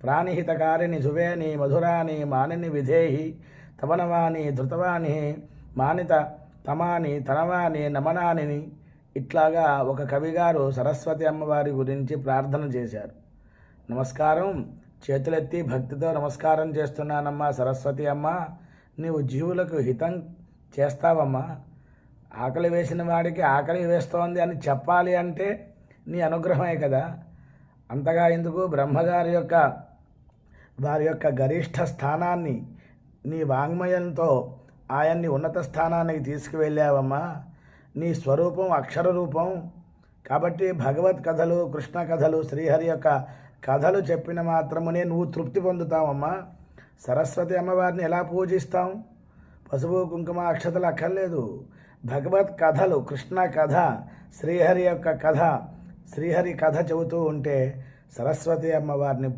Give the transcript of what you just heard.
ప్రాణిహితకారిణి సువేణి మధురాని మానిని విధేహి తవనవాణి ధృతవాణి మానిత తమాని తనవాని నమనాని. ఇట్లాగా ఒక కవిగారు సరస్వతి అమ్మవారి గురించి ప్రార్థన చేశారు. నమస్కారం, చేతులెత్తి భక్తితో నమస్కారం చేస్తున్నానమ్మా సరస్వతి అమ్మ. నీవు జీవులకు హితం చేస్తావమ్మా. ఆకలి వేసిన వాడికి ఆకలి వేస్తోంది అని చెప్పాలి అంటే నీ అనుగ్రహమే కదా. అంతగా ఎందుకు బ్రహ్మగారి వారి యొక్క గరిష్ట స్థానాన్ని నీ వాంగ్మయంతో ఆయన్ని ఉన్నత స్థానానికి తీసుకువెళ్ళావమ్మా. నీ స్వరూపం అక్షర రూపం కాబట్టి భగవత్ కథలు, కృష్ణ కథలు, శ్రీహరి యొక్క కథలు చెప్పిన మాత్రమునే నువ్వు తృప్తి పొందుతావమ్మా. సరస్వతి అమ్మవారిని ఎలా పూజిస్తాం? పసుపు కుంకుమ అక్షతలు అక్కర్లేదు. భగవత్ కథలు, కృష్ణ కథ, శ్రీహరి యొక్క కథ, శ్రీహరి కథ చెబుతూ ఉంటే సరస్వతి అమ్మవారిని